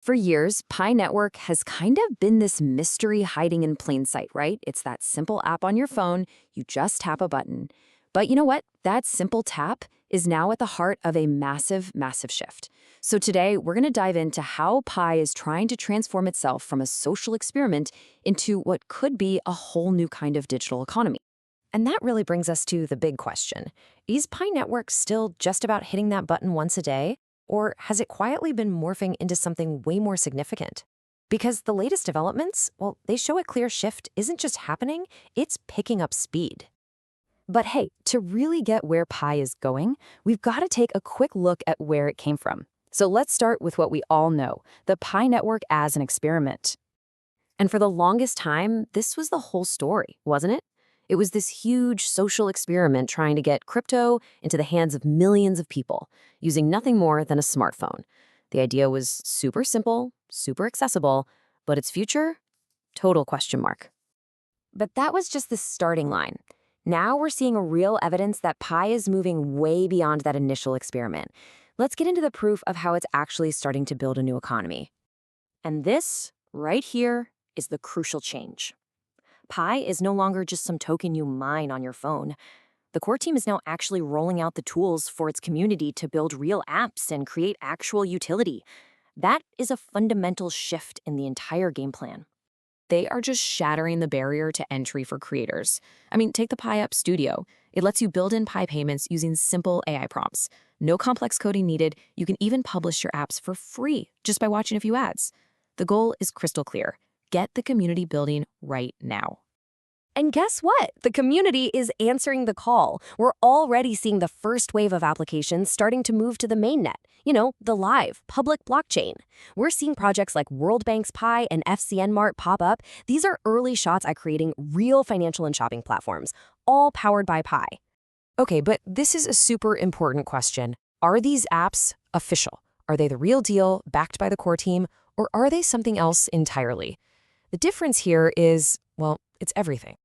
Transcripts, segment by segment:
For years, Pi Network has kind of been this mystery hiding in plain sight, right? It's that simple app on your phone, you just tap a button. But you know what? That simple tap is now at the heart of a massive, massive shift. So today, we're going to dive into how Pi is trying to transform itself from a social experiment into what could be a whole new kind of digital economy. And that really brings us to the big question. Is Pi Network still just about hitting that button once a day? Or has it quietly been morphing into something way more significant? Because the latest developments, well, they show a clear shift isn't just happening, it's picking up speed. But hey, to really get where Pi is going, we've got to take a quick look at where it came from. So let's start with what we all know, the Pi Network as an experiment. And for the longest time, this was the whole story, wasn't it? It was this huge social experiment trying to get crypto into the hands of millions of people, using nothing more than a smartphone. The idea was super simple, super accessible, but its future? Total question mark. But that was just the starting line. Now we're seeing real evidence that Pi is moving way beyond that initial experiment. Let's get into the proof of how it's actually starting to build a new economy. And this, right here, is the crucial change. Pi is no longer just some token you mine on your phone. The core team is now actually rolling out the tools for its community to build real apps and create actual utility. That is a fundamental shift in the entire game plan. They are just shattering the barrier to entry for creators. I mean, take the Pi App Studio. It lets you build in Pi payments using simple AI prompts. No complex coding needed. You can even publish your apps for free just by watching a few ads. The goal is crystal clear. Get the community building right now. And guess what? The community is answering the call. We're already seeing the first wave of applications starting to move to the mainnet, the live, public blockchain. We're seeing projects like Worldbanks Pi and FCN Mart pop up. These are early shots at creating real financial and shopping platforms, all powered by Pi. Okay, but this is a super important question. Are these apps official? Are they the real deal, backed by the core team, or are they something else entirely? The difference here is, well, it's everything.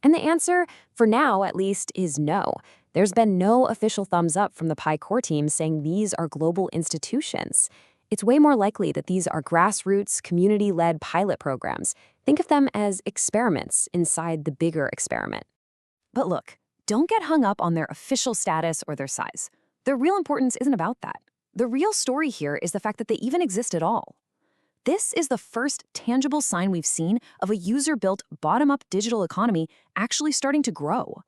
And the answer, for now at least, is no. There's been no official thumbs up from the Pi core team saying these are global institutions. It's way more likely that these are grassroots, community-led pilot programs. Think of them as experiments inside the bigger experiment. But look, don't get hung up on their official status or their size. The real importance isn't about that. The real story here is the fact that they even exist at all. This is the first tangible sign we've seen of a user-built, bottom-up digital economy actually starting to grow.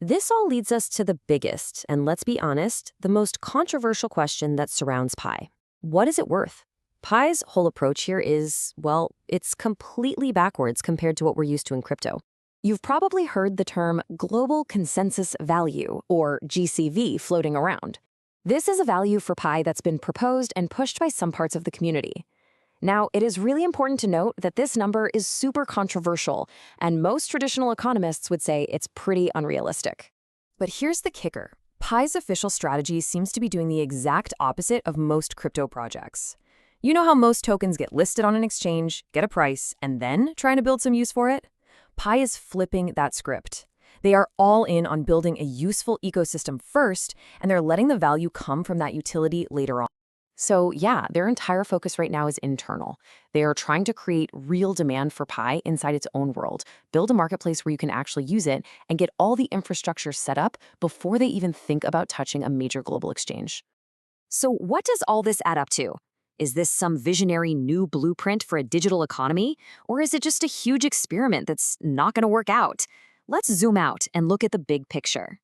This all leads us to the biggest, and let's be honest, the most controversial question that surrounds Pi. What is it worth? Pi's whole approach here is, well, it's completely backwards compared to what we're used to in crypto. You've probably heard the term Global Consensus Value, or GCV, floating around. This is a value for Pi that's been proposed and pushed by some parts of the community. Now, it is really important to note that this number is super controversial, and most traditional economists would say it's pretty unrealistic. But here's the kicker. Pi's official strategy seems to be doing the exact opposite of most crypto projects. You know how most tokens get listed on an exchange, get a price, and then trying to build some use for it? Pi is flipping that script. They are all in on building a useful ecosystem first, and they're letting the value come from that utility later on. So yeah, their entire focus right now is internal. They are trying to create real demand for Pi inside its own world, build a marketplace where you can actually use it, and get all the infrastructure set up before they even think about touching a major global exchange. So what does all this add up to? Is this some visionary new blueprint for a digital economy? Or is it just a huge experiment that's not going to work out? Let's zoom out and look at the big picture.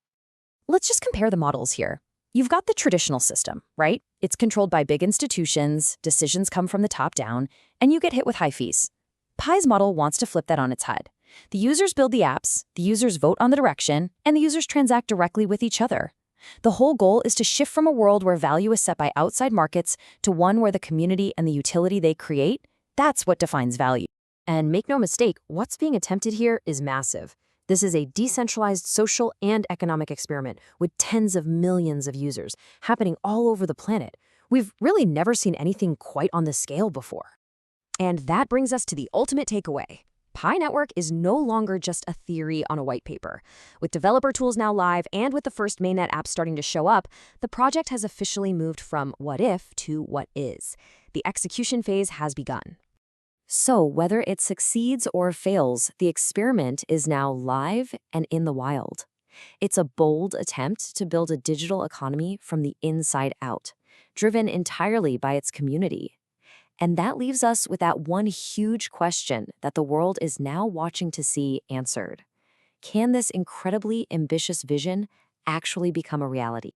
Let's just compare the models here. You've got the traditional system, right? It's controlled by big institutions, decisions come from the top down, and you get hit with high fees. Pi's model wants to flip that on its head. The users build the apps, the users vote on the direction, and the users transact directly with each other. The whole goal is to shift from a world where value is set by outside markets to one where the community and the utility they create, that's what defines value. And make no mistake, what's being attempted here is massive. This is a decentralized social and economic experiment with tens of millions of users happening all over the planet. We've really never seen anything quite on this scale before. And that brings us to the ultimate takeaway. Pi Network is no longer just a theory on a white paper. With developer tools now live and with the first mainnet app starting to show up, the project has officially moved from what if to what is. the execution phase has begun. So, whether it succeeds or fails, the experiment is now live and in the wild. It's a bold attempt to build a digital economy from the inside out, driven entirely by its community. And that leaves us with that one huge question that the world is now watching to see answered. Can this incredibly ambitious vision actually become a reality?